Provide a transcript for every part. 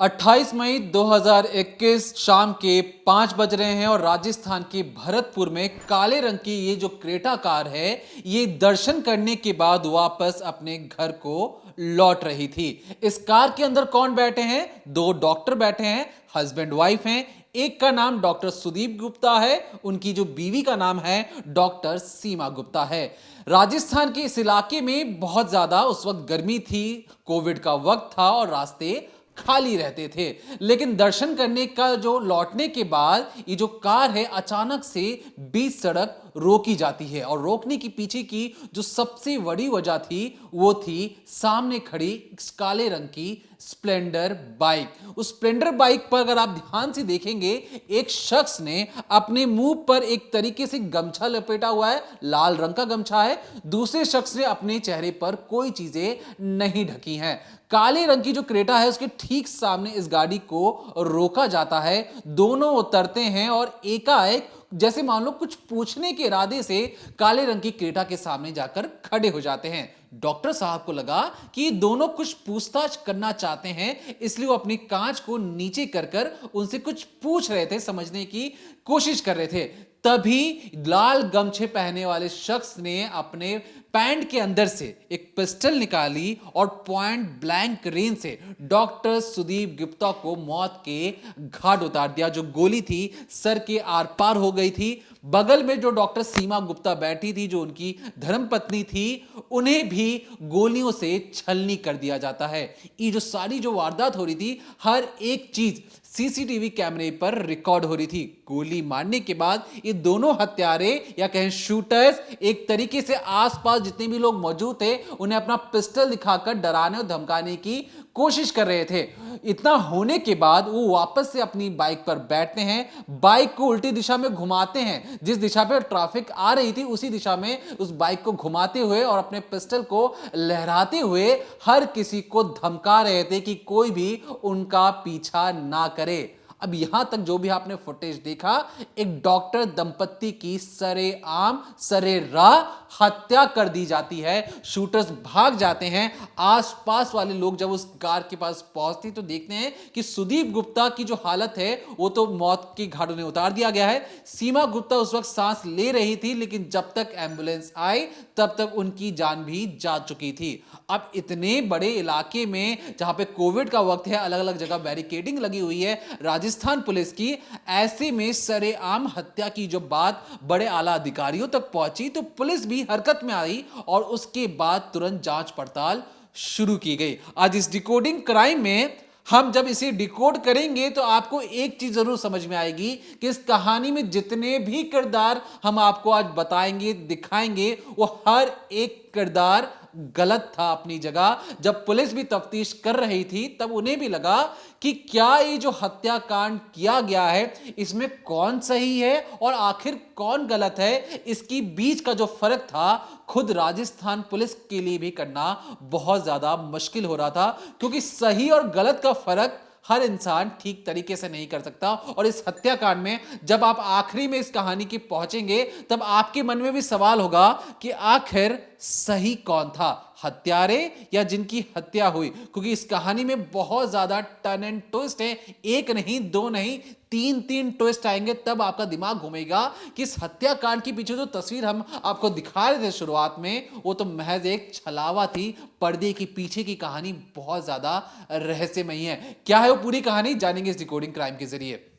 28 मई 2021 शाम के 5 बज रहे हैं और राजस्थान के भरतपुर में काले रंग की ये जो क्रेटा कार है, ये दर्शन करने के बाद वापस अपने घर को लौट रही थी। इस कार के अंदर कौन बैठे हैं? 2 डॉक्टर बैठे हैं, हस्बैंड वाइफ हैं। एक का नाम डॉक्टर सुदीप गुप्ता है, उनकी जो बीवी का नाम है डॉक्टर सीमा गुप्ता है। राजस्थान के इस इलाके में बहुत ज्यादा उस वक्त गर्मी थी, कोविड का वक्त था और रास्ते खाली रहते थे। लेकिन दर्शन करने का जो लौटने के बाद ये जो कार है अचानक से बीच सड़क रोकी जाती है और रोकने की पीछे की जो सबसे बड़ी वजह थी वो थी सामने खड़ी काले रंग की स्प्लेंडर बाइक। उस स्प्लेंडर बाइक पर अगर आप ध्यान से देखेंगे, एक शख्स ने अपने मुंह पर एक तरीके से गमछा लपेटा हुआ है, लाल रंग का गमछा है। दूसरे शख्स ने अपने चेहरे पर कोई चीजें नहीं ढकी हैं। काले रंग की जो क्रेटा है उसके ठीक सामने इस गाड़ी को रोका जाता है। दोनों उतरते हैं और एकाएक जैसे मान लो कुछ पूछने के इरादे से काले रंग की क्रेटा के सामने जाकर खड़े हो जाते हैं। डॉक्टर साहब को लगा कि दोनों कुछ पूछताछ करना चाहते हैं, इसलिए वो अपनी कांच को नीचे कर कर उनसे कुछ पूछ रहे थे, समझने की कोशिश कर रहे थे। तभी लाल गमछे पहने वाले शख्स ने अपने पैंट के अंदर से एक पिस्टल निकाली और पॉइंट ब्लैंक रेंज से डॉक्टर सुदीप गुप्ता को मौत के घाट उतार दिया। जो गोली थी सर के आर पार हो गई थी। बगल में जो डॉक्टर सीमा गुप्ता बैठी थी, जो उनकी धर्मपत्नी थी, उन्हें भी गोलियों से छलनी कर दिया जाता है। ये जो सारी जो वारदात हो रही थी, हर एक चीज सीसीटीवी कैमरे पर रिकॉर्ड हो रही थी। गोली मारने के बाद ये दोनों हत्यारे या कहें शूटर्स एक तरीके से आसपास जितने भी लोग मौजूद थे उन्हें अपना पिस्टल दिखाकर डराने और धमकाने की कोशिश कर रहे थे। इतना होने के बाद वो वापस से अपनी बाइक पर बैठते हैं, बाइक को उल्टी दिशा में घुमाते हैं। जिस दिशा पर ट्रैफिक आ रही थी उसी दिशा में उस बाइक को घुमाते हुए और अपने पिस्टल को लहराते हुए हर किसी को धमका रहे थे कि कोई भी उनका पीछा ना करे। अब यहां तक जो भी आपने फुटेज देखा, एक डॉक्टर दंपत्ति की सरेआम सरेराह हत्या कर दी जाती है। शूटर्स भाग जाते हैं। आसपास वाले लोग जब उस कार के पास पहुंचते तो देखते हैं कि सुदीप गुप्ता की जो हालत है वो तो मौत के घाट में उतार दिया गया है। सीमा गुप्ता उस वक्त सांस ले रही थी, लेकिन जब तक एम्बुलेंस आई तब तक उनकी जान भी जा चुकी थी। अब इतने बड़े इलाके में जहां पे कोविड का वक्त है, अलग अलग जगह बैरिकेडिंग लगी हुई है राजस्थान पुलिस की, ऐसे में सरेआम हत्या की जो बात बड़े आला अधिकारियों तक पहुंची तो पुलिस भी हरकत में आई और उसके बाद तुरंत जांच पड़ताल शुरू की गई। आज इस डिकोडिंग क्राइम में हम जब इसे डिकोड करेंगे तो आपको एक चीज जरूर समझ में आएगी कि इस कहानी में जितने भी किरदार हम आपको आज बताएंगे, दिखाएंगे, वो हर एक किरदार गलत था अपनी जगह। जब पुलिस भी तफ्तीश कर रही थी तब उन्हें भी लगा कि क्या ये जो हत्याकांड किया गया है इसमें कौन सही है और आखिर कौन गलत है। इसकी बीच का जो फर्क था खुद राजस्थान पुलिस के लिए भी करना बहुत ज्यादा मुश्किल हो रहा था, क्योंकि सही और गलत का फर्क हर इंसान ठीक तरीके से नहीं कर सकता। और इस हत्याकांड में जब आप आखिरी में इस कहानी की पहुंचेंगे तब आपके मन में भी सवाल होगा कि आखिर सही कौन था, हत्यारे या जिनकी हत्या हुई। क्योंकि इस कहानी में बहुत ज्यादा टर्न एंड ट्विस्ट है, एक नहीं, दो नहीं, तीन ट्विस्ट आएंगे तब आपका दिमाग घूमेगा कि इस हत्याकांड के पीछे जो तस्वीर हम आपको दिखा रहे थे शुरुआत में वो तो महज एक छलावा थी। पर्दे के पीछे की कहानी बहुत ज्यादा रहस्यमयी है। क्या है वो पूरी कहानी, जानेंगे इस डिकोडिंग क्राइम के जरिए।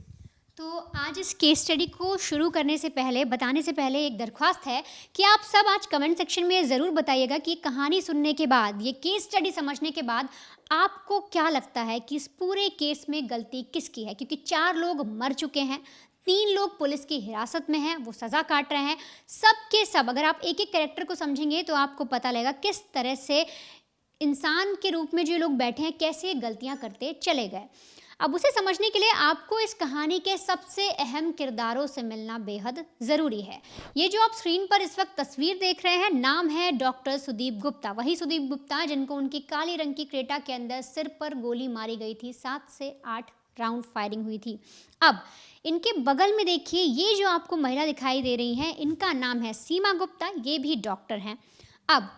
तो आज इस केस स्टडी को शुरू करने से पहले, बताने से पहले एक दरख्वास्त है कि आप सब आज कमेंट सेक्शन में ज़रूर बताइएगा कि कहानी सुनने के बाद, ये केस स्टडी समझने के बाद आपको क्या लगता है कि इस पूरे केस में गलती किसकी है। क्योंकि 4 लोग मर चुके हैं, 3 लोग पुलिस की हिरासत में हैं, वो सज़ा काट रहे हैं। सब के सब अगर आप एक एक कैरेक्टर को समझेंगे तो आपको पता लगेगा किस तरह से इंसान के रूप में जो लोग बैठे हैं कैसे गलतियाँ करते चले गए। अब उसे समझने के लिए आपको इस कहानी के सबसे अहम किरदारों से मिलना बेहद ज़रूरी है। ये जो आप स्क्रीन पर इस वक्त तस्वीर देख रहे हैं, नाम है डॉक्टर सुदीप गुप्ता। वही सुदीप गुप्ता जिनको उनकी काली रंग की क्रेटा के अंदर सिर पर गोली मारी गई थी, 7 से 8 राउंड फायरिंग हुई थी। अब इनके बगल में देखिए, ये जो आपको महिला दिखाई दे रही हैं, इनका नाम है सीमा गुप्ता, ये भी डॉक्टर हैं। अब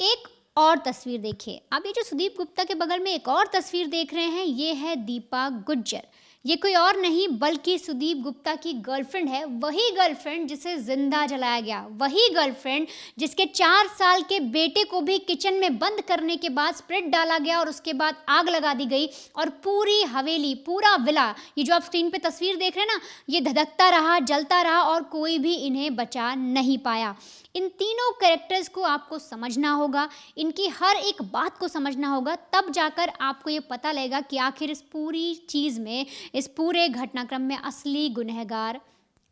एक और तस्वीर देखिए। आप ये जो सुदीप गुप्ता के बगल में एक और तस्वीर देख रहे हैं, ये है दीपा गुज्जर। ये कोई और नहीं बल्कि सुदीप गुप्ता की गर्लफ्रेंड है, वही गर्लफ्रेंड जिसे जिंदा जलाया गया, वही गर्लफ्रेंड जिसके 4 साल के बेटे को भी किचन में बंद करने के बाद स्प्रिट डाला गया और उसके बाद आग लगा दी गई और पूरी हवेली, पूरा विला, ये जो आप स्क्रीन पे तस्वीर देख रहे हैं ना, ये धधकता रहा, जलता रहा और कोई भी इन्हें बचा नहीं पाया। इन तीनों कैरेक्टर्स को आपको समझना होगा, इनकी हर एक बात को समझना होगा, तब जाकर आपको ये पता लगेगा कि आखिर इस पूरी चीज़ में, इस पूरे घटनाक्रम में असली गुनहगार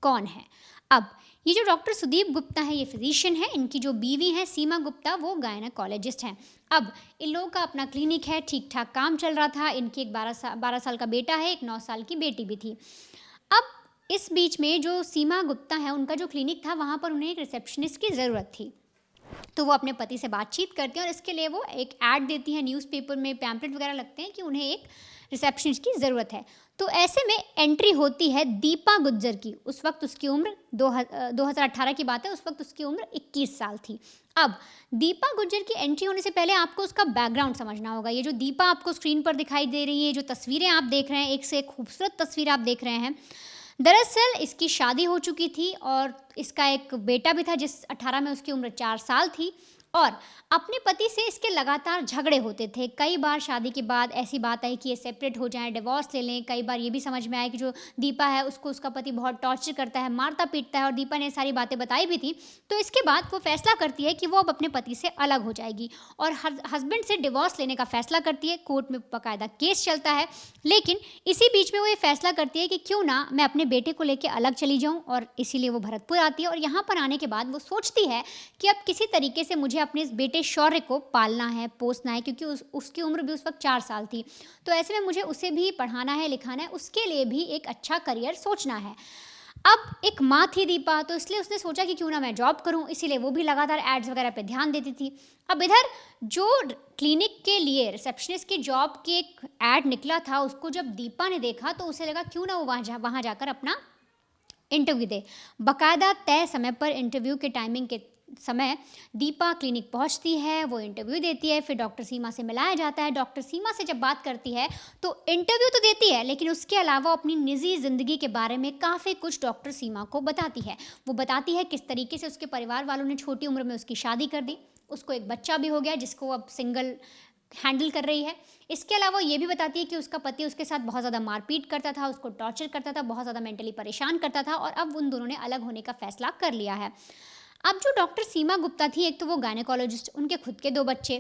कौन है। अब ये जो डॉक्टर सुदीप गुप्ता है, ये फिजिशियन है, इनकी जो बीवी है सीमा गुप्ता, वो गायनेकोलॉजिस्ट हैं। अब इन लोगों का अपना क्लिनिक है, ठीक ठाक काम चल रहा था। इनकी एक 12 साल का बेटा है, एक 9 साल की बेटी भी थी। अब इस बीच में जो सीमा गुप्ता है, उनका जो क्लिनिक था, वहाँ पर उन्हें एक रिसेप्शनिस्ट की ज़रूरत थी। तो वो अपने पति से बातचीत करती हैं और इसके लिए वो एक ऐड देती हैं, न्यूज़पेपर में पैम्पलेट वगैरह लगते हैं कि उन्हें एक रिसेप्शनिस्ट की ज़रूरत है। तो ऐसे में एंट्री होती है दीपा गुज्जर की। उस वक्त उसकी उम्र 2018 की बात है, उस वक्त उसकी उम्र 21 साल थी। अब दीपा गुज्जर की एंट्री होने से पहले आपको उसका बैकग्राउंड समझना होगा। ये जो दीपा आपको स्क्रीन पर दिखाई दे रही है, जो तस्वीरें आप देख रहे हैं, एक से एक खूबसूरत तस्वीर आप देख रहे हैं, दरअसल इसकी शादी हो चुकी थी और इसका एक बेटा भी था जिस 18 में उसकी उम्र 4 साल थी। और अपने पति से इसके लगातार झगड़े होते थे। कई बार शादी के बाद ऐसी बात आई कि ये सेपरेट हो जाएं, डिवोर्स ले लें। कई बार ये भी समझ में आया कि जो दीपा है उसको उसका पति बहुत टॉर्चर करता है, मारता पीटता है, और दीपा ने सारी बातें बताई भी थी। तो इसके बाद वो फैसला करती है कि वो अब अपने पति से अलग हो जाएगी और हस्बैंड से डिवोर्स लेने का फैसला करती है। कोर्ट में बाकायदा केस चलता है, लेकिन इसी बीच में वो ये फैसला करती है कि क्यों ना मैं अपने बेटे को लेकर अलग चली जाऊँ, और इसीलिए वो भरतपुर आती है। और यहाँ पर आने के बाद वो सोचती है कि अब किसी तरीके से मुझे अपने इस बेटे शौर्य को पालना है, पोसना है, क्योंकि उसकी उम्र भी उस वक्त 4 साल थी। तो ऐसे में मुझे उसे भी पढ़ाना है, लिखाना है, उसके लिए भी एक अच्छा करियर सोचना है। अब एक माँ थी दीपा, तो इसलिए उसने सोचा कि क्यों ना मैं जॉब करूं, इसीलिए वो भी लगातार एड्स वगैरह पे ध्यान देती थी। अब इधर जो क्लिनिक के लिए रिसेप्शनिस्ट की जॉब की एक ऐड निकला था, उसको जब दीपा ने देखा तो उसे लगा क्यों ना वो वहाँ जाकर अपना इंटरव्यू दे। बाकायदा तय समय पर इंटरव्यू के टाइमिंग के समय दीपा क्लिनिक पहुंचती है, वो इंटरव्यू देती है, फिर डॉक्टर सीमा से मिलाया जाता है। डॉक्टर सीमा से जब बात करती है तो इंटरव्यू तो देती है, लेकिन उसके अलावा अपनी निजी ज़िंदगी के बारे में काफ़ी कुछ डॉक्टर सीमा को बताती है। वो बताती है किस तरीके से उसके परिवार वालों ने छोटी उम्र में उसकी शादी कर दी, उसको एक बच्चा भी हो गया जिसको अब सिंगल हैंडल कर रही है। इसके अलावा ये भी बताती है कि उसका पति उसके साथ बहुत ज़्यादा मारपीट करता था, उसको टॉर्चर करता था, बहुत ज़्यादा मेंटली परेशान करता था, और अब उन दोनों ने अलग होने का फैसला कर लिया है। अब जो डॉक्टर सीमा गुप्ता थी, एक तो वो गायनेकोलॉजिस्ट, उनके खुद के 2 बच्चे,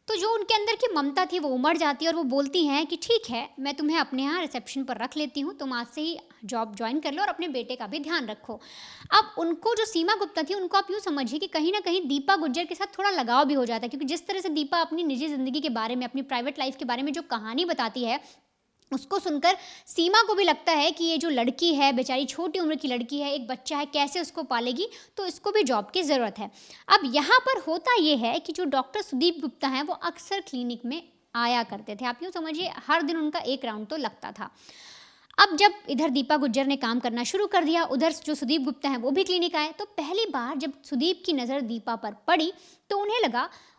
तो जो उनके अंदर की ममता थी वो उमड़ जाती है और वो बोलती हैं कि ठीक है, मैं तुम्हें अपने यहाँ रिसेप्शन पर रख लेती हूँ, तुम आज से ही जॉब ज्वाइन कर लो और अपने बेटे का भी ध्यान रखो। अब उनको, जो सीमा गुप्ता थी, उनको आप यूँ समझिए कि कहीं ना कहीं दीपा गुज्जर के साथ थोड़ा लगाव भी हो जाता है, क्योंकि जिस तरह से दीपा अपनी निजी ज़िंदगी के बारे में, अपनी प्राइवेट लाइफ के बारे में जो कहानी बताती है, उसको सुनकर सीमा को भी लगता है कि ये जो लड़की है, बेचारी छोटी उम्र की लड़की है, एक बच्चा है, कैसे उसको पालेगी, तो इसको भी जॉब की ज़रूरत है। अब यहाँ पर होता ये है कि जो डॉक्टर सुदीप गुप्ता हैं वो अक्सर क्लिनिक में आया करते थे। आप यूँ समझिए हर दिन उनका एक राउंड तो लगता था। अब जब इधर दीपा गुज्जर ने काम करना शुरू कर दिया, उधर जो सुदीप गुप्ता हैं वो भी क्लिनिक आए, तो पहली बार जब सुदीप की नज़र दीपा पर पड़ी तो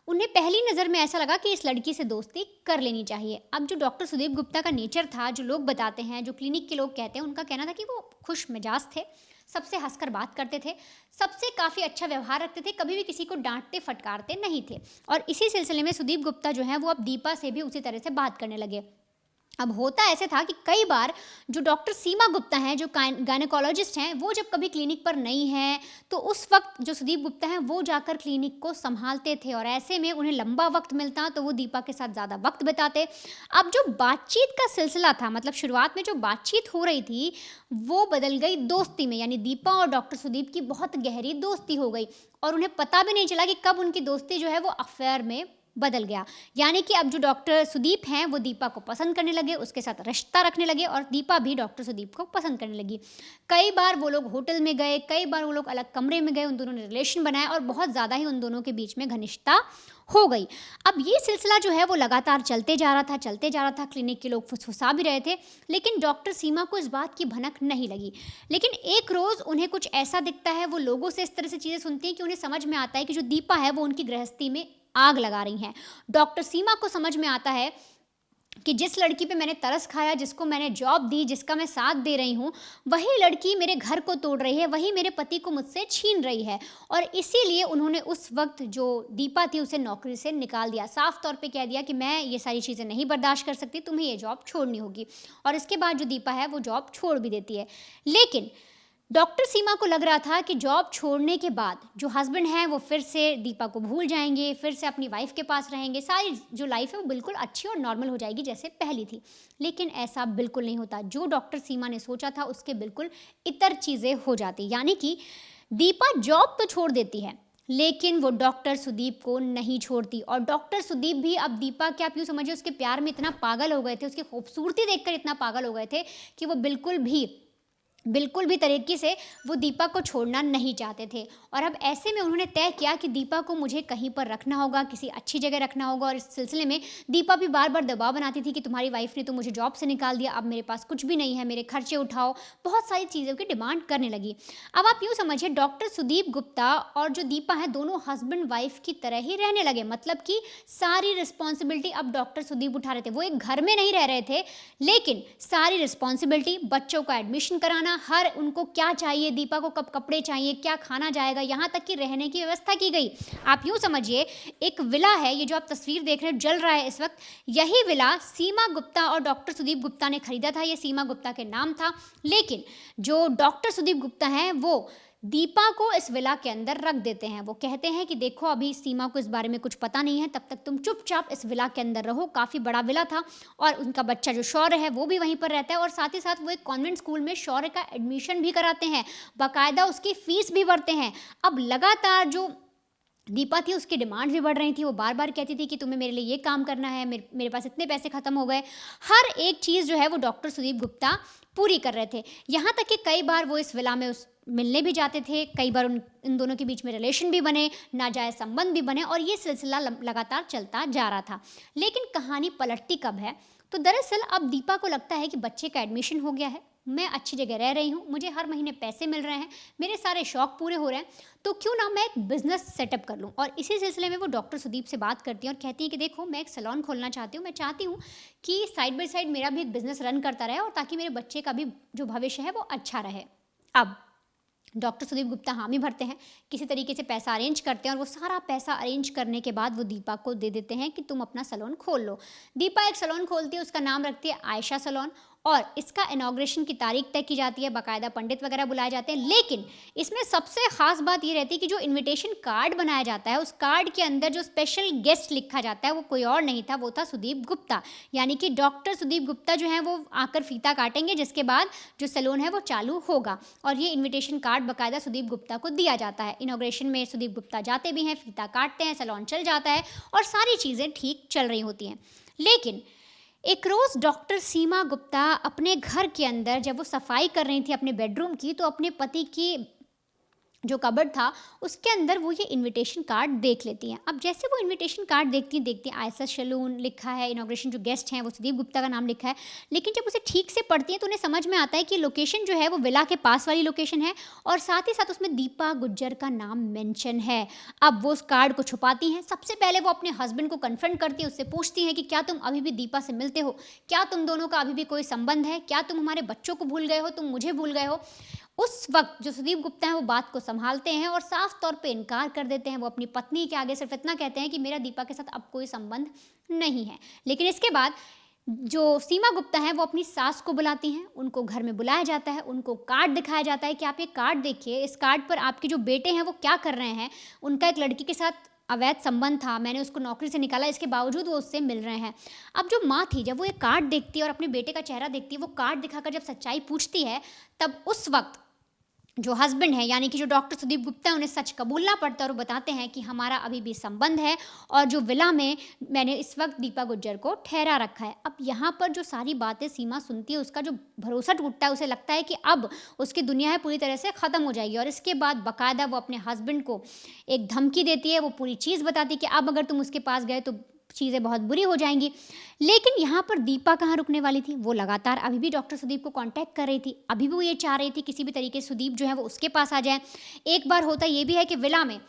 उन्हें पहली नज़र में ऐसा लगा कि इस लड़की से दोस्ती कर लेनी चाहिए। अब जो डॉक्टर सुदीप गुप्ता का नेचर था, जो लोग बताते हैं, जो क्लिनिक के लोग कहते हैं, उनका कहना था कि वो खुश मिजाज थे, सबसे हंसकर बात करते थे, सबसे काफ़ी अच्छा व्यवहार रखते थे, कभी भी किसी को डांटते फटकारते नहीं थे। और इसी सिलसिले में सुदीप गुप्ता जो हैं वो अब दीपा से भी उसी तरह से बात करने लगे। अब होता ऐसे था कि कई बार जो डॉक्टर सीमा गुप्ता हैं, जो गायनेकोलॉजिस्ट हैं, वो जब कभी क्लिनिक पर नहीं हैं तो उस वक्त जो सुदीप गुप्ता हैं वो जाकर क्लिनिक को संभालते थे, और ऐसे में उन्हें लंबा वक्त मिलता तो वो दीपा के साथ ज़्यादा वक्त बिताते। अब जो बातचीत का सिलसिला था, मतलब शुरुआत में जो बातचीत हो रही थी, वो बदल गई दोस्ती में, यानी दीपा और डॉक्टर सुदीप की बहुत गहरी दोस्ती हो गई और उन्हें पता भी नहीं चला कि कब उनकी दोस्ती जो है वो अफेयर में बदल गया। यानी कि अब जो डॉक्टर सुदीप हैं वो दीपा को पसंद करने लगे, उसके साथ रिश्ता रखने लगे, और दीपा भी डॉक्टर सुदीप को पसंद करने लगी। कई बार वो लोग होटल में गए, कई बार वो लोग अलग कमरे में गए, उन दोनों ने रिलेशन बनाया और बहुत ज़्यादा ही उन दोनों के बीच में घनिष्ठता हो गई। अब ये सिलसिला जो है वो लगातार चलते जा रहा था। क्लिनिक के लोग फुसफुसा भी रहे थे, लेकिन डॉक्टर सीमा को इस बात की भनक नहीं लगी। लेकिन एक रोज़ उन्हें कुछ ऐसा दिखता है, वो लोगों से इस तरह से चीज़ें सुनती हैं कि उन्हें समझ में आता है कि जो दीपा है वो उनकी गृहस्थी में आग लगा रही हैं। डॉक्टर सीमा को समझ में आता है कि जिस लड़की पे मैंने तरस खाया, जिसको मैंने जॉब दी, जिसका मैं साथ दे रही हूँ, वही लड़की मेरे घर को तोड़ रही है, वही मेरे पति को मुझसे छीन रही है। और इसीलिए उन्होंने उस वक्त जो दीपा थी उसे नौकरी से निकाल दिया, साफ तौर पे कह दिया कि मैं ये सारी चीज़ें नहीं बर्दाश्त कर सकती, तुम्हें ये जॉब छोड़नी होगी। और इसके बाद जो दीपा है वो जॉब छोड़ भी देती है। लेकिन डॉक्टर सीमा को लग रहा था कि जॉब छोड़ने के बाद जो हस्बैंड हैं वो फिर से दीपा को भूल जाएंगे, फिर से अपनी वाइफ के पास रहेंगे, सारी जो लाइफ है वो बिल्कुल अच्छी और नॉर्मल हो जाएगी जैसे पहली थी। लेकिन ऐसा बिल्कुल नहीं होता। जो डॉक्टर सीमा ने सोचा था उसके बिल्कुल इतर चीज़ें हो जाती। यानी कि दीपा जॉब तो छोड़ देती है लेकिन वो डॉक्टर सुदीप को नहीं छोड़ती। और डॉक्टर सुदीप भी अब दीपा के, आप यूँ समझिए, उसके प्यार में इतना पागल हो गए थे, उसकी खूबसूरती देखकर इतना पागल हो गए थे कि वो बिल्कुल भी तरीके से वो दीपा को छोड़ना नहीं चाहते थे। और अब ऐसे में उन्होंने तय किया कि दीपा को मुझे कहीं पर रखना होगा, किसी अच्छी जगह रखना होगा। और इस सिलसिले में दीपा भी बार बार दबाव बनाती थी कि तुम्हारी वाइफ ने तो मुझे जॉब से निकाल दिया, अब मेरे पास कुछ भी नहीं है, मेरे खर्चे उठाओ, बहुत सारी चीज़ों की डिमांड करने लगी। अब आप यूँ समझिए, डॉक्टर सुदीप गुप्ता और जो दीपा है दोनों हस्बैंड वाइफ की तरह ही रहने लगे। मतलब कि सारी रिस्पॉन्सिबिलिटी अब डॉक्टर सुदीप उठा रहे थे। वो एक घर में नहीं रह रहे थे लेकिन सारी रिस्पॉन्सिबिलिटी, बच्चों का एडमिशन कराना, हर उनको क्या चाहिए, दीपा को कब कपड़े चाहिए, क्या खाना जाएगा, यहाँ तक कि रहने की व्यवस्था की गई। आप यूँ समझिए, एक विला है, ये जो आप तस्वीर देख रहे हो जल रहा है इस वक्त, यही विला सीमा गुप्ता और डॉक्टर सुदीप गुप्ता ने खरीदा था। ये सीमा गुप्ता के नाम था। लेकिन जो डॉक्टर सुदीप गुप्ता हैं वो दीपा को इस विला के अंदर रख देते हैं। वो कहते हैं कि देखो अभी सीमा को इस बारे में कुछ पता नहीं है, तब तक तुम चुपचाप इस विला के अंदर रहो। काफ़ी बड़ा विला था और उनका बच्चा जो शौर्य है वो भी वहीं पर रहता है। और साथ ही साथ वो एक कॉन्वेंट स्कूल में शौर्य का एडमिशन भी कराते हैं, बाकायदा उसकी फ़ीस भी भरते हैं। अब लगातार जो दीपा थी उसकी डिमांड भी बढ़ रही थी। वो बार बार कहती थी कि तुम्हें मेरे लिए ये काम करना है, मेरे पास इतने पैसे ख़त्म हो गए। हर एक चीज़ जो है वो डॉक्टर सुदीप गुप्ता पूरी कर रहे थे। यहाँ तक कि कई बार वो इस विला में मिलने भी जाते थे, कई बार इन दोनों के बीच में रिलेशन भी बने, नाजायज़ संबंध भी बने और ये सिलसिला लगातार चलता जा रहा था। लेकिन कहानी पलटती कब है, तो दरअसल अब दीपा को लगता है कि बच्चे का एडमिशन हो गया है, मैं अच्छी जगह रह रही हूँ, मुझे हर महीने पैसे मिल रहे हैं, मेरे सारे शौक पूरे हो रहे हैं, तो क्यों ना मैं एक बिज़नेस सेटअप कर लूँ। और इसी सिलसिले में वो डॉक्टर सुदीप से बात करती हैं और कहती हैं कि देखो मैं एक सैलून खोलना चाहती हूँ, मैं चाहती हूँ कि साइड बाय साइड मेरा भी एक बिज़नेस रन करता रहे और ताकि मेरे बच्चे का भी जो भविष्य है वो अच्छा रहे। अब डॉक्टर सुदीप गुप्ता हामी भरते हैं, किसी तरीके से पैसा अरेंज करते हैं और वो सारा पैसा अरेंज करने के बाद वो दीपा को दे देते हैं कि तुम अपना सैलून खोल लो। दीपा एक सैलून खोलती है, उसका नाम रखती है आयशा सैलून और इसका इनॉग्रेशन की तारीख तय की जाती है, बाकायदा पंडित वगैरह बुलाए जाते हैं। लेकिन इसमें सबसे खास बात ये रहती है कि जो इनविटेशन कार्ड बनाया जाता है उस कार्ड के अंदर जो स्पेशल गेस्ट लिखा जाता है वो कोई और नहीं था, वो था सुदीप गुप्ता। यानी कि डॉक्टर सुदीप गुप्ता जो है वो आकर फीता काटेंगे जिसके बाद जो सैलून है वो चालू होगा और ये इन्विटेशन कार्ड बाकायदा सुदीप गुप्ता को दिया जाता है। इनॉग्रेशन में सुदीप गुप्ता जाते भी हैं, फीता काटते हैं, सैलून चल जाता है और सारी चीज़ें ठीक चल रही होती हैं। लेकिन एक रोज़ डॉक्टर सीमा गुप्ता अपने घर के अंदर जब वो सफाई कर रही थी अपने बेडरूम की, तो अपने पति की जो कबर्ड था उसके अंदर वो ये इनविटेशन कार्ड देख लेती हैं। अब जैसे वो इनविटेशन कार्ड देखती आयशा सैलून लिखा है, इनॉग्रेशन जो गेस्ट हैं वो सुदीप गुप्ता का नाम लिखा है, लेकिन जब उसे ठीक से पढ़ती हैं तो उन्हें समझ में आता है कि लोकेशन जो है वो विला के पास वाली लोकेशन है और साथ ही साथ उसमें दीपा गुज्जर का नाम मेंशन है। अब वो उस कार्ड को छुपाती हैं। सबसे पहले वो अपने हस्बैंड को कन्फ्रंट करती है, उससे पूछती हैं कि क्या तुम अभी भी दीपा से मिलते हो, क्या तुम दोनों का अभी भी कोई संबंध है, क्या तुम हमारे बच्चों को भूल गए हो, तुम मुझे भूल गए हो। उस वक्त जो सुदीप गुप्ता हैं वो बात को संभालते हैं और साफ तौर पे इनकार कर देते हैं। वो अपनी पत्नी के आगे सिर्फ इतना कहते हैं कि मेरा दीपा के साथ अब कोई संबंध नहीं है। लेकिन इसके बाद जो सीमा गुप्ता हैं वो अपनी सास को बुलाती हैं, उनको घर में बुलाया जाता है, उनको कार्ड दिखाया जाता है कि आप ये कार्ड देखिए, इस कार्ड पर आपके जो बेटे हैं वो क्या कर रहे हैं, उनका एक लड़की के साथ अवैध संबंध था, मैंने उसको नौकरी से निकाला, इसके बावजूद वो उससे मिल रहे हैं। अब जो माँ थी जब वो ये कार्ड देखती है और अपने बेटे का चेहरा देखती है, वो कार्ड दिखाकर जब सच्चाई पूछती है, तब उस वक्त जो हस्बैंड है यानी कि जो डॉक्टर सुदीप गुप्ता है उन्हें सच कबूलना पड़ता है और बताते हैं कि हमारा अभी भी संबंध है और जो विला में मैंने इस वक्त दीपा गुज्जर को ठहरा रखा है। अब यहाँ पर जो सारी बातें सीमा सुनती है उसका जो भरोसा टूटता है, उसे लगता है कि अब उसकी दुनिया है पूरी तरह से ख़त्म हो जाएगी। और इसके बाद बाकायदा वो अपने हस्बैंड को एक धमकी देती है, वो पूरी चीज़ बताती है कि अब अगर तुम उसके पास गए तो चीज़ें बहुत बुरी हो जाएंगी। लेकिन यहाँ पर दीपा कहाँ रुकने वाली थी, वो लगातार अभी भी डॉक्टर सुदीप को कांटेक्ट कर रही थी, अभी भी वो ये चाह रही थी किसी भी तरीके से सुदीप जो है वो उसके पास आ जाए। एक बार होता ये भी है कि विला में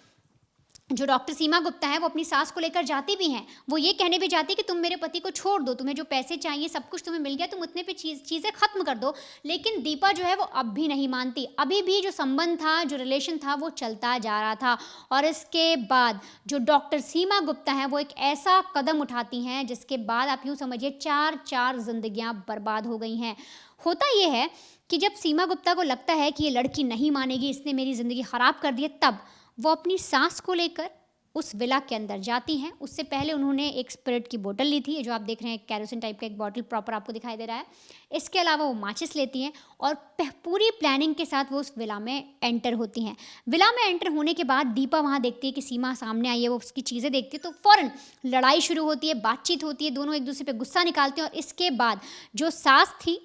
जो डॉक्टर सीमा गुप्ता है वो अपनी सास को लेकर जाती भी हैं, वो ये कहने भी जाती है कि तुम मेरे पति को छोड़ दो, तुम्हें जो पैसे चाहिए सब कुछ तुम्हें मिल गया, तुम उतने पे चीज़ें खत्म कर दो। लेकिन दीपा जो है वो अब भी नहीं मानती, अभी भी जो संबंध था, जो रिलेशन था वो चलता जा रहा था। और इसके बाद जो डॉक्टर सीमा गुप्ता है वो एक ऐसा कदम उठाती हैं जिसके बाद आप यूँ समझिए चार जिंदगियाँ बर्बाद हो गई हैं। होता ये है कि जब सीमा गुप्ता को लगता है कि ये लड़की नहीं मानेगी, इसने मेरी ज़िंदगी ख़राब कर दी है, तब वो अपनी सास को लेकर उस विला के अंदर जाती हैं। उससे पहले उन्होंने एक स्पिरिट की बोतल ली थी, जो आप देख रहे हैं कैरोसिन टाइप का एक बॉटल प्रॉपर आपको दिखाई दे रहा है। इसके अलावा वो माचिस लेती हैं और पूरी प्लानिंग के साथ वो उस विला में एंटर होती हैं। विला में एंटर होने के बाद दीपा वहाँ देखती है कि सीमा सामने आई है, वो उसकी चीज़ें देखती है तो फ़ौरन लड़ाई शुरू होती है, बातचीत होती है, दोनों एक दूसरे पर गुस्सा निकालते हैं। और इसके बाद जो सास थी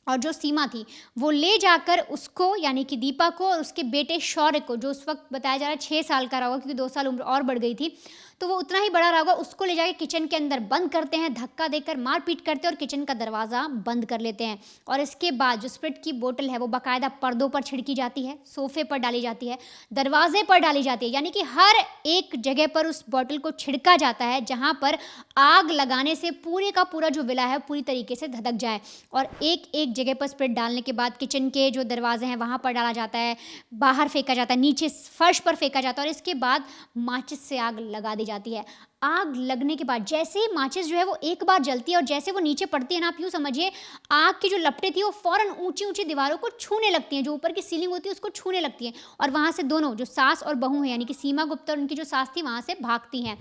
और जो सीमा थी वो ले जाकर उसको यानी कि दीपा को और उसके बेटे शौर्य को, जो उस वक्त बताया जा रहा है 6 साल का रहा होगा क्योंकि 2 साल उम्र और बढ़ गई थी, तो वो उतना ही बड़ा रहा होगा, उसको ले जाकर किचन के अंदर बंद करते हैं, धक्का देकर मारपीट करते हैं और किचन का दरवाज़ा बंद कर लेते हैं। और इसके बाद जो स्प्रिट की बोतल है वो बाकायदा पर्दों पर छिड़की जाती है, सोफे पर डाली जाती है, दरवाजे पर डाली जाती है, यानी कि हर एक जगह पर उस बोतल को छिड़का जाता है जहाँ पर आग लगाने से पूरे का पूरा जो विला है पूरी तरीके से धधक जाए। और एक एक जगह पर स्प्रिट डालने के बाद किचन के जो दरवाजे हैं वहाँ पर डाला जाता है, बाहर फेंका जाता है, नीचे फर्श पर फेंका जाता है और इसके बाद माचिस से आग लगा दी जाती है। आग लगने के बाद जैसे ही माचिस जो है वो एक बार जलती है और जैसे वो नीचे पड़ती है ना, आप यूँ समझिए आग की जो लपटें थी वो फ़ौरन ऊंची ऊंची दीवारों को छूने लगती हैं, जो ऊपर की सीलिंग होती है उसको छूने लगती हैं और वहाँ से दोनों जो सास और बहू हैं यानी कि सीमा गुप्ता और उनकी जो सास थी वहाँ से भागती हैं।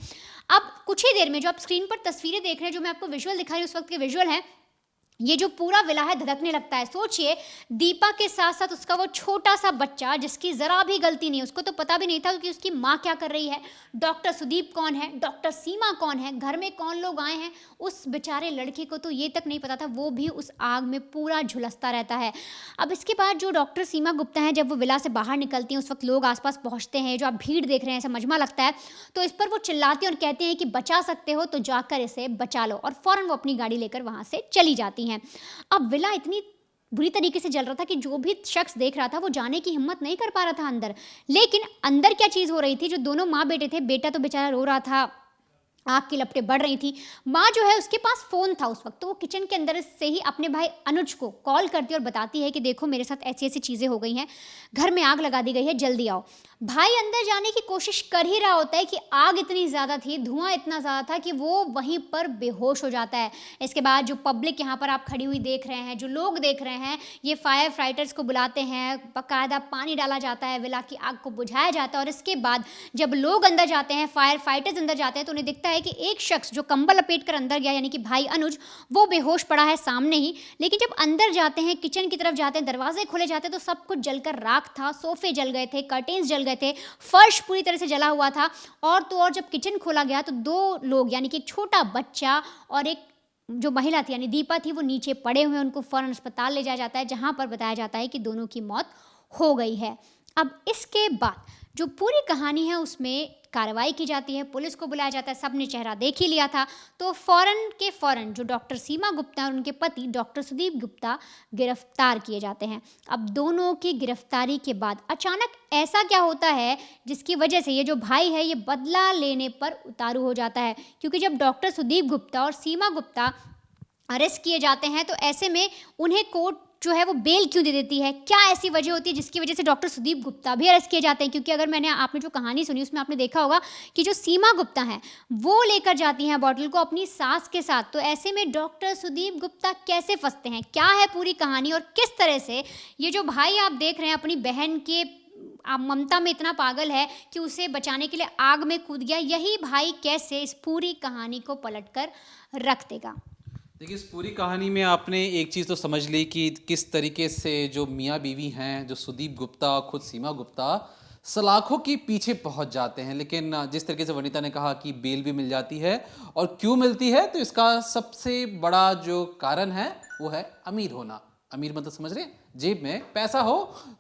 अब कुछ ही देर में जो आप स्क्रीन पर तस्वीरें देख रहे हैं, जो मैं आपको विजुअल दिखा रही हूँ उस वक्त के विजुअल हैं, ये जो पूरा विला है धधकने लगता है। सोचिए दीपा के साथ साथ उसका वो छोटा सा बच्चा जिसकी ज़रा भी गलती नहीं, उसको तो पता भी नहीं था कि उसकी माँ क्या कर रही है, डॉक्टर सुदीप कौन है, डॉक्टर सीमा कौन है, घर में कौन लोग आए हैं, उस बेचारे लड़के को तो ये तक नहीं पता था, वो भी उस आग में पूरा झुलसता रहता है। अब इसके बाद जो डॉक्टर सीमा गुप्ता हैं जब वो विला से बाहर निकलती हैं उस वक्त लोग आसपास पहुँचते हैं, जो आप भीड़ देख रहे हैं ऐसा मजमा लगता है, तो इस पर वो चिल्लाती हैं और कहते हैं कि बचा सकते हो तो जाकर इसे बचा लो, और फ़ौरन वो अपनी गाड़ी लेकर वहाँ से चली जाती हैं। अब विला इतनी बुरी तरीके से जल रहा था कि जो भी शख्स देख रहा था वो जाने की हिम्मत नहीं कर पा रहा था अंदर। लेकिन अंदर क्या चीज़ हो रही थी, जो दोनों माँ बेटे थे, बेटा तो बेचारा रो रहा था, आग की लपटें बढ़ रही थी, माँ जो है उसके पास फ़ोन था उस वक्त, तो वो किचन के अंदर से ही अपने भाई अनुज को कॉल करती है और बताती है कि देखो मेरे साथ ऐसी ऐसी चीज़ें हो गई हैं, घर में आग लगा दी गई है, जल्दी आओ। भाई अंदर जाने की कोशिश कर ही रहा होता है कि आग इतनी ज़्यादा थी, धुआं इतना ज़्यादा था कि वो वहीं पर बेहोश हो जाता है। इसके बाद जो पब्लिक यहाँ पर आप खड़ी हुई देख रहे हैं, जो लोग देख रहे हैं, ये फायर फाइटर्स को बुलाते हैं, बाकायदा पानी डाला जाता है, विला की आग को बुझाया जाता है। और इसके बाद जब लोग अंदर जाते हैं, फायर फाइटर्स अंदर जाते हैं, तो उन्हें दिखता है कि एक शख्स जो कंबल लपेट कर अंदर गया यानी कि भाई अनुज, वो बेहोश पड़ा है सामने ही। लेकिन जब अंदर जाते हैं, किचन की तरफ जाते हैं, दरवाजे खोले जाते हैं तो सब कुछ जलकर राख था, सोफे जल गए थे, कर्टेन्स जल गए थे, फर्श पूरी तरह से जला हुआ था। और तो और जब किचन खोला गया तो 2 लोग यानी कि एक छोटा बच्चा और एक जो महिला थी यानी दीपा थी वो नीचे पड़े हुए, उनको फौरन अस्पताल ले जाया जाता है, जहां पर बताया जाता है कि दोनों की मौत हो गई है। अब इसके बाद जो पूरी कहानी है उसमें कार्रवाई की जाती है, पुलिस को बुलाया जाता है, सबने चेहरा देख ही लिया था, तो फ़ौरन के फ़ौरन जो डॉक्टर सीमा गुप्ता और उनके पति डॉक्टर सुदीप गुप्ता गिरफ्तार किए जाते हैं। अब दोनों की गिरफ्तारी के बाद अचानक ऐसा क्या होता है जिसकी वजह से ये जो भाई है ये बदला लेने पर उतारू हो जाता है, क्योंकि जब डॉक्टर सुदीप गुप्ता और सीमा गुप्ता अरेस्ट किए जाते हैं तो ऐसे में उन्हें कोर्ट जो है वो बेल क्यों दे देती है, क्या ऐसी वजह होती है जिसकी वजह से डॉक्टर सुदीप गुप्ता भी अरेस्ट किए जाते हैं। क्योंकि अगर आपने जो कहानी सुनी उसमें आपने देखा होगा कि जो सीमा गुप्ता हैं वो लेकर जाती हैं बॉटल को अपनी सास के साथ, तो ऐसे में डॉक्टर सुदीप गुप्ता कैसे फंसते हैं, क्या है पूरी कहानी और किस तरह से ये जो भाई आप देख रहे हैं अपनी बहन के ममता में इतना पागल है कि उसे बचाने के लिए आग में कूद गया, यही भाई कैसे इस पूरी कहानी को पलटकर रख देगा। देखिए, इस पूरी कहानी में आपने एक चीज़ तो समझ ली कि किस तरीके से जो मियाँ बीवी हैं, जो सुदीप गुप्ता खुद सीमा गुप्ता सलाखों के पीछे पहुंच जाते हैं। लेकिन जिस तरीके से वनिता ने कहा कि बेल भी मिल जाती है, और क्यों मिलती है, तो इसका सबसे बड़ा जो कारण है वो है अमीर होना। अमीर मतलब समझ रहे हैं, जेब में पैसा हो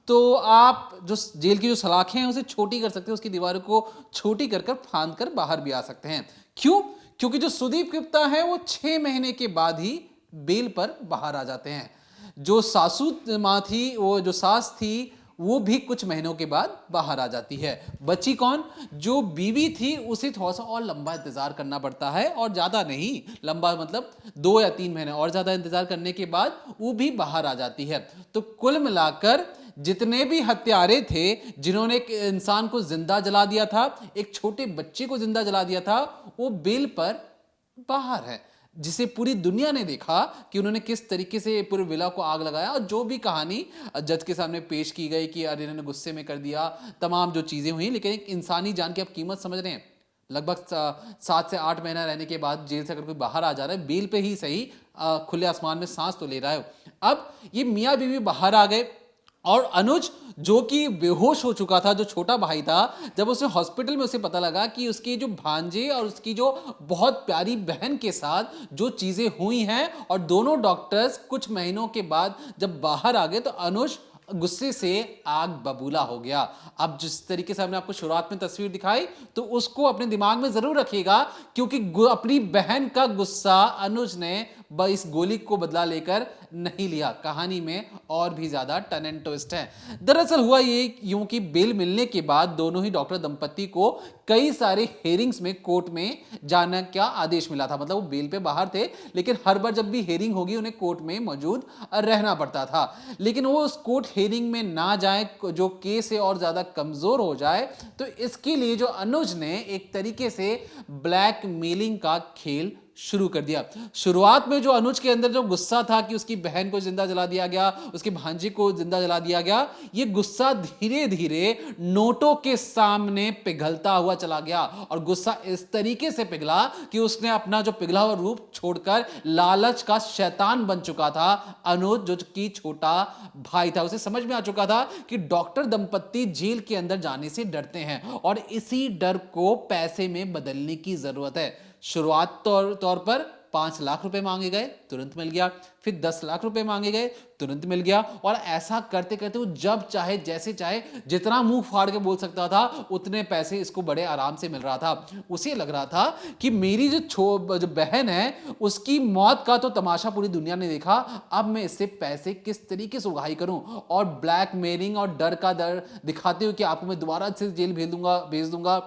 तो आप जो जेल की जो सलाखें हैं उसे छोटी कर सकते हैं, उसकी दीवारों को छोटी कर कर फांद कर बाहर भी आ सकते हैं। क्यों? क्योंकि जो सुदीप गुप्ता है वो 6 महीने के बाद ही बेल पर बाहर आ जाते हैं। जो सासू माँ थी, वो जो सास थी, वो भी कुछ महीनों के बाद बाहर आ जाती है। बची कौन? जो बीवी थी, उसे थोड़ा सा और लंबा इंतजार करना पड़ता है, और ज्यादा नहीं, लंबा मतलब 2 या 3 महीने और ज्यादा इंतजार करने के बाद वो भी बाहर आ जाती है। तो कुल मिलाकर जितने भी हत्यारे थे, जिन्होंने एक इंसान को जिंदा जला दिया था, एक छोटे बच्चे को जिंदा जला दिया था, वो बेल पर बाहर है, जिसे पूरी दुनिया ने देखा कि उन्होंने किस तरीके से पूरे विला को आग लगाया। और जो भी कहानी जज के सामने पेश की गई कि अरे इन्होंने गुस्से में कर दिया, तमाम जो चीजें हुई, लेकिन एक इंसानी जान की आप कीमत समझ रहे हैं। लगभग 7 से 8 महीना रहने के बाद जेल से अगर कोई बाहर आ जा रहा है, बेल पे ही सही, खुले आसमान में सांस तो ले रहा है। अब ये मियाँ बीवी बाहर आ गए, और अनुज जो कि बेहोश हो चुका था, जो छोटा भाई था, जब उसे हॉस्पिटल में उसे पता लगा कि उसके जो भांजे और उसकी जो बहुत प्यारी बहन के साथ जो चीजें हुई हैं, और दोनों डॉक्टर्स कुछ महीनों के बाद जब बाहर आ गए, तो अनुज गुस्से से आग बबूला हो गया। अब जिस तरीके से हमने आपको शुरुआत में तस्वीर दिखाई, तो उसको अपने दिमाग में जरूर रखिएगा, क्योंकि अपनी बहन का गुस्सा अनुज ने इस गोली को बदला लेकर नहीं लिया। कहानी में और भी ज्यादा टर्न एंड ट्विस्ट है। दरअसल हुआ ये यूं कि बेल मिलने के बाद दोनों ही डॉक्टर दंपति को कई सारे हेयरिंग्स में कोर्ट में जाने का आदेश मिला था। मतलब वो बेल पे बाहर थे, लेकिन हर बार जब भी हेयरिंग होगी उन्हें कोर्ट में मौजूद रहना पड़ता था। लेकिन वो उस कोर्ट हेयरिंग में ना जाए, जो केस है और ज्यादा कमजोर हो जाए, तो इसके लिए जो अनुज ने एक तरीके से ब्लैकमेलिंग का खेल शुरू कर दिया। शुरुआत में जो अनुज के अंदर जो गुस्सा था कि उसकी बहन को जिंदा जला दिया गया, उसके भांजे को जिंदा जला दिया गया, ये गुस्सा धीरे धीरे नोटों के सामने पिघलता हुआ चला गया। और गुस्सा इस तरीके से पिघला कि उसने अपना जो पिघला हुआ रूप छोड़कर लालच का शैतान बन चुका था। अनुज जो कि छोटा भाई था, उसे समझ में आ चुका था कि डॉक्टर दंपत्ति जेल के अंदर जाने से डरते हैं, और इसी डर को पैसे में बदलने की जरूरत है। शुरुआत तौर पर 5 लाख रुपए मांगे गए, तुरंत मिल गया। फिर 10 लाख रुपए मांगे गए, तुरंत मिल गया। और ऐसा करते करते वो जब चाहे, जैसे चाहे, जितना मुंह फाड़ के बोल सकता था, उतने पैसे इसको बड़े आराम से मिल रहा था। उसे लग रहा था कि मेरी जो बहन है, उसकी मौत का तो तमाशा पूरी दुनिया ने देखा, अब मैं इससे पैसे किस तरीके से उगाही करूं। और ब्लैकमेलिंग और डर का डर दिखाते हुए कि आपको मैं दोबारा से जेल भेज दूंगा,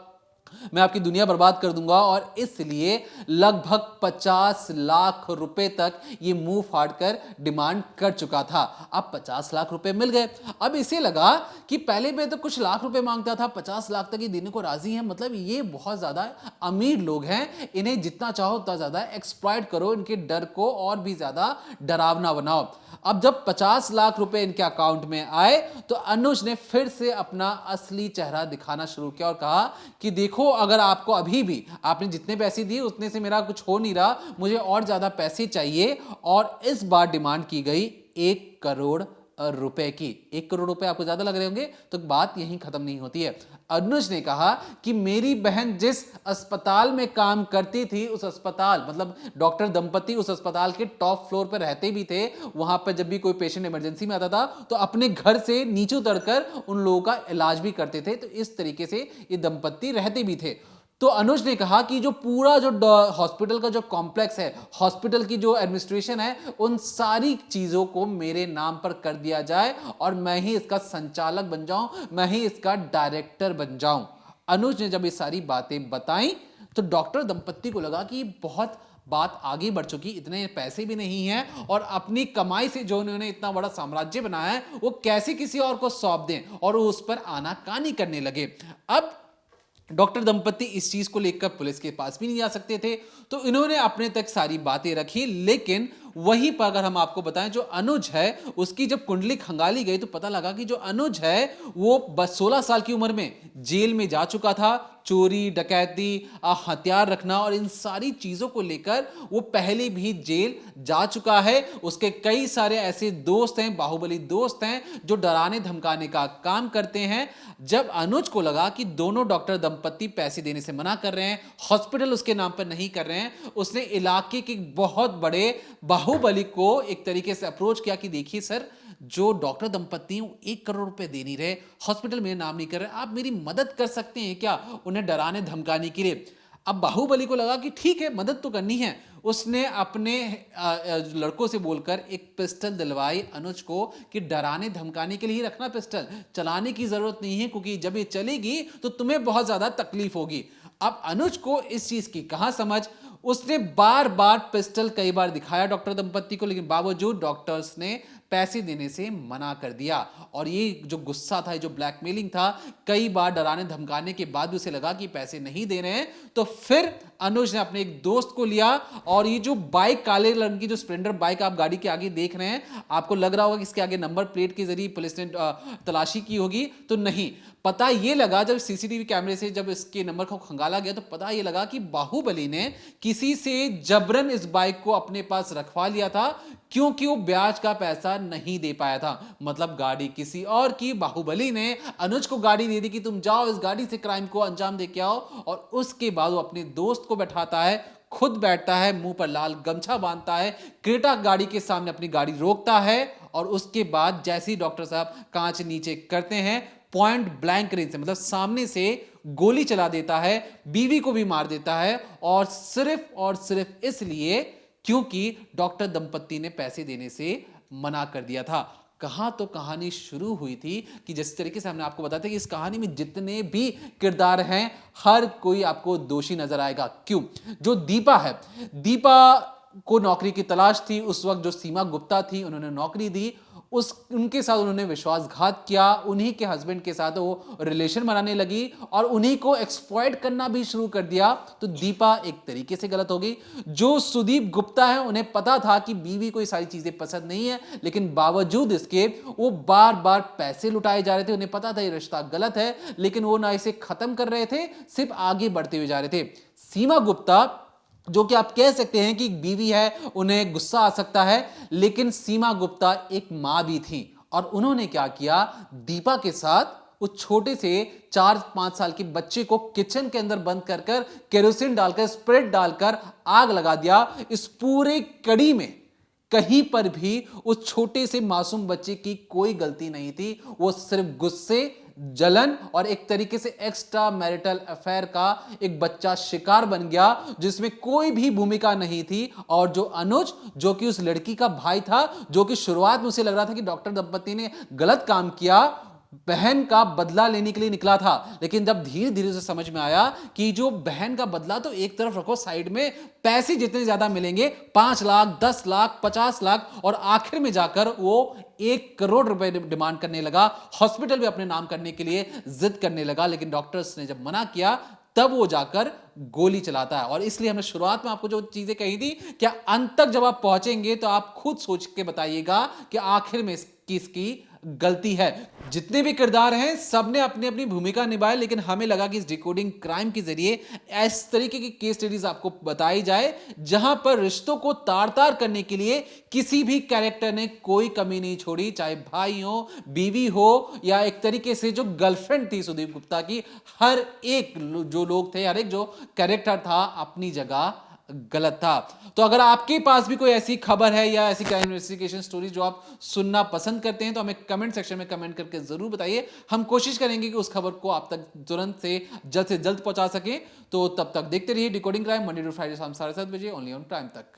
मैं आपकी दुनिया बर्बाद कर दूंगा। और इसलिए लगभग 50 लाख रुपए तक ये मुंह फाड़कर डिमांड कर चुका था। अब 50 लाख रुपए मिल गए। अब इसे लगा कि पहले में तो कुछ लाख रुपए मांगता था, 50 लाख तक ये देने को राजी है। मतलब ये बहुत ज्यादा अमीर लोग हैं, इन्हें जितना चाहो उतना ज्यादा एक्सप्लॉइट करो, इनके डर को और भी ज्यादा डरावना बनाओ। अब जब 50 लाख रुपए इनके अकाउंट में आए, तो अनुज ने फिर से अपना असली चेहरा दिखाना शुरू किया और कहा कि देखो, अगर आपको अभी भी आपने जितने पैसे दिए उतने से मेरा कुछ हो नहीं रहा, मुझे और ज्यादा पैसे चाहिए। और इस बार डिमांड की गई 1 करोड़ रुपए की। 1 करोड़ रुपए आपको ज्यादा लग रहे होंगे, तो बात यहीं खत्म नहीं होती है। अनुज ने कहा कि मेरी बहन जिस अस्पताल में काम करती थी, उस अस्पताल, मतलब डॉक्टर दंपति उस अस्पताल के टॉप फ्लोर पर रहते भी थे। वहां पर जब भी कोई पेशेंट इमरजेंसी में आता था, तो अपने घर से नीचे उतरकर उन लोगों का इलाज भी करते थे। तो इस तरीके से ये दंपति रहते भी थे। तो अनुज ने कहा कि जो पूरा जो हॉस्पिटल का जो कॉम्प्लेक्स है, हॉस्पिटल की जो एडमिनिस्ट्रेशन है, उन सारी चीजों को मेरे नाम पर कर दिया जाए, और मैं ही इसका संचालक बन जाऊं, मैं ही इसका डायरेक्टर बन जाऊं। अनुज ने जब ये सारी बातें बताई, तो डॉक्टर दंपत्ति को लगा कि बहुत बात आगे बढ़ चुकी, इतने पैसे भी नहीं हैं, और अपनी कमाई से जो उन्होंने इतना बड़ा साम्राज्य बनाया है, वो कैसे किसी और को सौंप दें, और वो उस पर आनाकानी करने लगे। अब डॉक्टर दंपति इस चीज को लेकर पुलिस के पास भी नहीं जा सकते थे, तो इन्होंने अपने तक सारी बातें रखी। लेकिन वहीं पर अगर हम आपको बताएं, जो अनुज है, उसकी जब कुंडली खंगाली गई, तो पता लगा कि जो अनुज है वो बस 16 साल की उम्र में जेल में जा चुका था। चोरी, डकैती, हथियार रखना और इन सारी चीजों को लेकर वो पहले भी जेल जा चुका है। उसके कई सारे ऐसे दोस्त हैं, बाहुबली दोस्त हैं, जो डराने धमकाने का काम करते हैं। जब अनुज को लगा कि दोनों डॉक्टर दंपति पैसे देने से मना कर रहे हैं, हॉस्पिटल उसके नाम पर नहीं कर रहे हैं, उसने इलाके के बहुत बड़े बाहुबली को एक तरीके से अप्रोच किया कि देखिए सर, जो डॉक्टर दंपति 1 करोड़ रुपए दे नहीं रहे, हॉस्पिटल मेरे नाम नहीं कर रहे, आप मेरी मदद कर सकते हैं क्या, उन्हें डराने धमकाने के लिए। अब बाहुबली को लगा कि ठीक है, मदद तो करनी है। उसने अपने लड़कों से बोलकर एक पिस्टल दिलवाई अनुज को कि डराने धमकाने के लिए ही रखना पिस्टल, चलाने की जरूरत नहीं है, क्योंकि जब ये चलेगी तो तुम्हें बहुत ज्यादा तकलीफ होगी। अब अनुज को इस चीज की कहां समझ, उसने बार बार पिस्टल कई बार दिखाया डॉक्टर दंपति को, लेकिन बावजूद डॉक्टर्स ने पैसे देने से मना कर दिया। और ये जो गुस्सा था, ये जो ब्लैकमेलिंग था, कई बार डराने धमकाने के बाद भी उसे लगा कि पैसे नहीं दे रहे हैं, तो फिर अनुज ने अपने एक दोस्त को लिया और ये जो बाइक, काले रंग की जो स्प्लेंडर बाइक आप गाड़ी के आगे देख रहे हैं, आपको लग रहा होगा कि इसके आगे नंबर प्लेट के जरिए पुलिस ने तलाशी की होगी, तो नहीं। पता ये लगा जब सीसीटीवी कैमरे से जब इसके नंबर को खंगाला गया, तो पता ये लगा कि बाहुबली ने किसी से जबरन इस बाइक को अपने पास रखवा लिया था, क्योंकि वो ब्याज का पैसा नहीं दे पाया था। मतलब गाड़ी किसी और की, बाहुबली ने अनुज को गाड़ी दे दी कि तुम जाओ इस गाड़ी से क्राइम को अंजाम दे के आओ, और उसके बाद वो अपने दोस्त को बैठाता है, खुद बैठता है, मुंह पर लाल गमछा बांधता है, क्रेटा गाड़ी के सामने अपनी गाड़ी रोकता है, और उसके बाद जैसे ही डॉक्टर साहब कांच नीचे करते हैं, पॉइंट ब्लैंक रेंज से, मतलब सामने से गोली चला देता है, बीवी को भी मार देता है, और सिर्फ इसलिए क्योंकि डॉक्टर दंपति ने पैसे देने से मना कर दिया था। कहां तो कहानी शुरू हुई थी कि जिस तरीके से हमने आपको बताया था कि इस कहानी में जितने भी किरदार हैं, हर कोई आपको दोषी नजर आएगा। क्यों? जो दीपा है, दीपा को नौकरी की तलाश थी, उस वक्त जो सीमा गुप्ता थी उन्होंने नौकरी दी, उनके साथ उन्होंने विश्वासघात किया, उन्हीं के हस्बैंड के साथ वो रिलेशन बनाने लगी और उन्हीं को एक्सप्लॉइट करना भी शुरू कर दिया। तो दीपा एक तरीके से गलत हो गई। जो सुदीप गुप्ता है, उन्हें पता था कि बीवी को ये सारी चीजें पसंद नहीं है, लेकिन बावजूद इसके वो बार बार पैसे लुटाए जा रहे थे। उन्हें पता था ये रिश्ता गलत है, लेकिन वो ना इसे खत्म कर रहे थे, सिर्फ आगे बढ़ते हुए जा रहे थे। सीमा गुप्ता, जो कि आप कह सकते हैं कि बीवी है, उन्हें गुस्सा आ सकता है, लेकिन सीमा गुप्ता एक मां भी थी, और उन्होंने क्या किया, दीपा के साथ उस छोटे से 4-5 साल के बच्चे को किचन के अंदर बंद कर केरोसिन डालकर, स्प्रिट डालकर आग लगा दिया। इस पूरे कड़ी में कहीं पर भी उस छोटे से मासूम बच्चे की कोई गलती नहीं थी। वो सिर्फ गुस्से, जलन और एक तरीके से एक्स्ट्रा मैरिटल अफेयर का एक बच्चा शिकार बन गया, जिसमें कोई भी भूमिका नहीं थी। और जो अनुज, जो कि उस लड़की का भाई था, जो कि शुरुआत में उसे लग रहा था कि डॉक्टर दंपति ने गलत काम किया, बहन का बदला लेने के लिए निकला था, लेकिन जब धीरे धीरे उसे समझ में आया कि जो बहन का बदला तो एक तरफ रखो, साइड में पैसे जितने ज्यादा मिलेंगे, 5 लाख, 10 लाख, 50 लाख, और आखिर में जाकर वो 1 करोड़ रुपए डिमांड करने लगा। हॉस्पिटल भी अपने नाम करने के लिए जिद करने लगा, लेकिन डॉक्टर्स ने जब मना किया, तब वो जाकर गोली चलाता है। और इसलिए हमने शुरुआत में आपको जो चीजें कही थी, क्या अंत तक जब आप पहुंचेंगे तो आप खुद सोच के बताइएगा कि आखिर में किसकी गलती है। जितने भी किरदार हैं, सबने अपनी अपनी भूमिका निभाई, लेकिन हमें लगा कि इस डिकोडिंग क्राइम के जरिए इस तरीके की केस स्टडीज आपको बताई जाए, जहां पर रिश्तों को तार तार करने के लिए किसी भी कैरेक्टर ने कोई कमी नहीं छोड़ी, चाहे भाई हो, बीवी हो, या एक तरीके से जो गर्लफ्रेंड थी सुदीप गुप्ता की। हर एक जो लोग थे, हर एक जो कैरेक्टर था, अपनी जगह गलत था। तो अगर आपके पास भी कोई ऐसी खबर है या ऐसी क्राइम इन्वेस्टिगेशन स्टोरी जो आप सुनना पसंद करते हैं, तो हमें कमेंट सेक्शन में कमेंट करके जरूर बताइए। हम कोशिश करेंगे कि उस खबर को आप तक तुरंत से जल्द पहुंचा सकें। तो तब तक देखते रहिए decoding crime, Monday to Friday शाम 7:30 बजे, ओनली ऑन प्राइम तक।